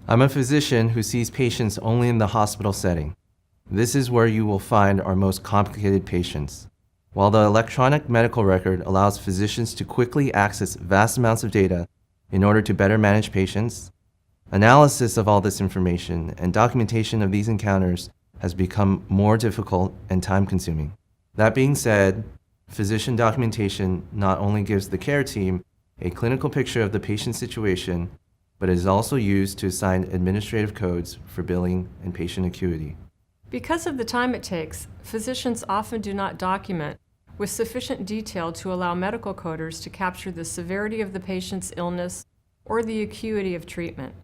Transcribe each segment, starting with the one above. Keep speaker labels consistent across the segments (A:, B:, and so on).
A: I'm a physician who sees patients only in the hospital setting. This is where you will find our most complicated patients. While the electronic medical record allows physicians to quickly access vast amounts of data in order to better manage patients, analysis of all this information and documentation of these encounters has become more difficult and time-consuming. That being said, physician documentation not only gives the care team a clinical picture of the patient's situation, but is also used to assign administrative codes for billing and patient acuity.
B: Because of the time it takes, physicians often do not document with sufficient detail to allow medical coders to capture the severity of the patient's illness or the acuity of treatment.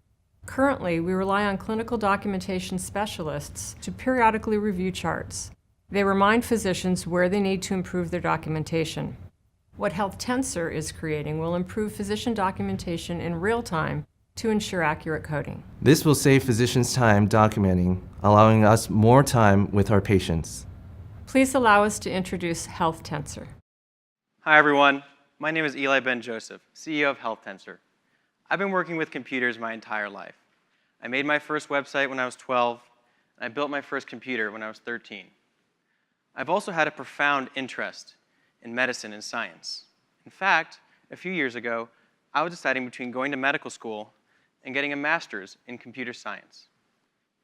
B: Currently, we rely on clinical documentation specialists to periodically review charts. They remind physicians where they need to improve their documentation. What Health Tensor is creating will improve physician documentation in real time to ensure accurate coding.
A: This will save physicians time documenting, allowing us more time with our patients.
B: Please allow us to introduce Health Tensor.
C: Hi everyone, my name is Eli Ben-Joseph, CEO of Health Tensor. I've been working with computers my entire life. I made my first website when I was 12, and I built my first computer when I was 13. I've also had a profound interest in medicine and science. In fact, a few years ago, I was deciding between going to medical school and getting a master's in computer science.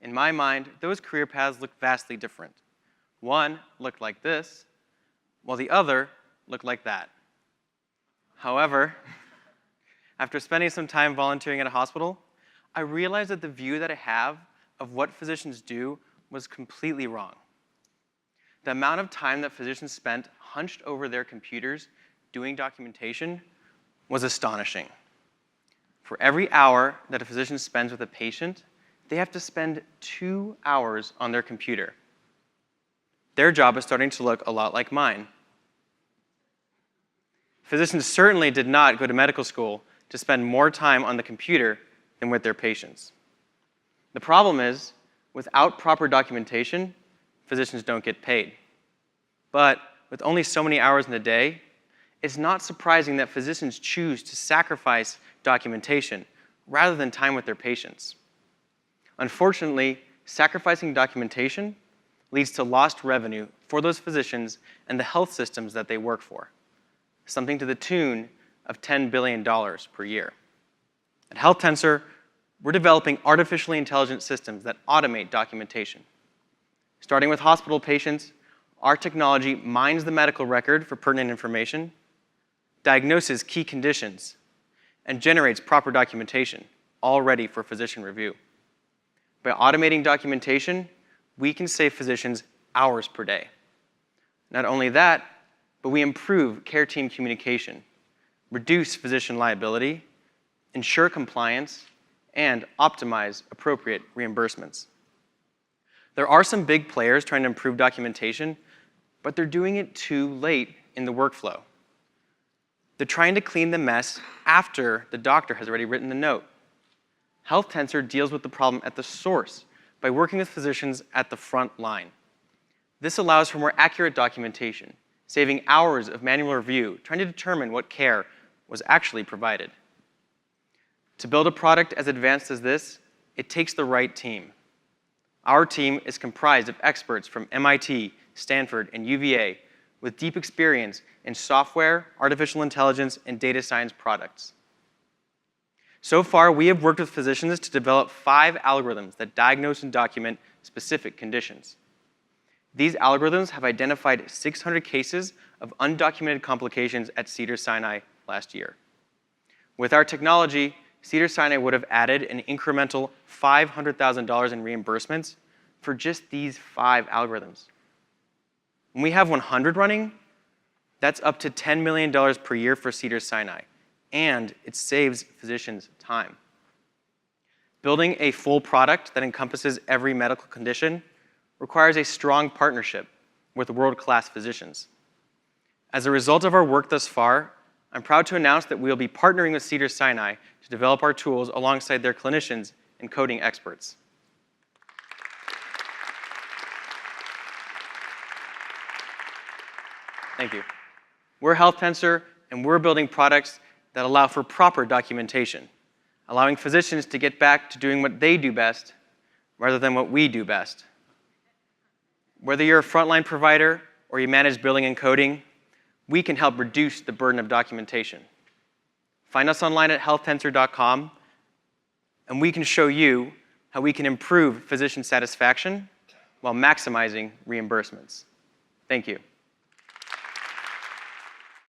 C: In my mind, those career paths looked vastly different. One looked like this, while the other looked like that. However, after spending some time volunteering at a hospital, I realized that the view that I have of what physicians do was completely wrong. The amount of time that physicians spent hunched over their computers doing documentation was astonishing. For every hour that a physician spends with a patient, they have to spend 2 hours on their computer. Their job is starting to look a lot like mine. Physicians certainly did not go to medical school to spend more time on the computer than with their patients. The problem is, without proper documentation, physicians don't get paid. But with only so many hours in a day, it's not surprising that physicians choose to sacrifice documentation rather than time with their patients. Unfortunately, sacrificing documentation leads to lost revenue for those physicians and the health systems that they work for, something to the tune of $10 billion per year. At Health Tensor, we're developing artificially intelligent systems that automate documentation. Starting with hospital patients, our technology mines the medical record for pertinent information, diagnoses key conditions, and generates proper documentation, all ready for physician review. By automating documentation, we can save physicians hours per day. Not only that, but we improve care team communication, reduce physician liability, ensure compliance, and optimize appropriate reimbursements. There are some big players trying to improve documentation, but they're doing it too late in the workflow. They're trying to clean the mess after the doctor has already written the note. Health Tensor deals with the problem at the source by working with physicians at the front line. This allows for more accurate documentation, saving hours of manual review, trying to determine what care was actually provided. To build a product as advanced as this, it takes the right team. Our team is comprised of experts from MIT, Stanford, and UVA with deep experience in software, artificial intelligence, and data science products. So far, we have worked with physicians to develop 5 algorithms that diagnose and document specific conditions. These algorithms have identified 600 cases of undocumented complications at Cedars-Sinai last year. With our technology, Cedars-Sinai would have added an incremental $500,000 in reimbursements for just these 5 algorithms. When we have 100 running, that's up to $10 million per year for Cedars-Sinai, and it saves physicians time. Building a full product that encompasses every medical condition requires a strong partnership with world-class physicians. As a result of our work thus far, I'm proud to announce that we will be partnering with Cedars-Sinai to develop our tools alongside their clinicians and coding experts. Thank you. We're Health Tensor, and we're building products that allow for proper documentation. allowing physicians to get back to doing what they do best rather than what we do best. Whether you're a frontline provider or you manage billing and coding, we can help reduce the burden of documentation. Find us online at healthtensor.com, and we can show you how we can improve physician satisfaction while maximizing reimbursements. Thank you.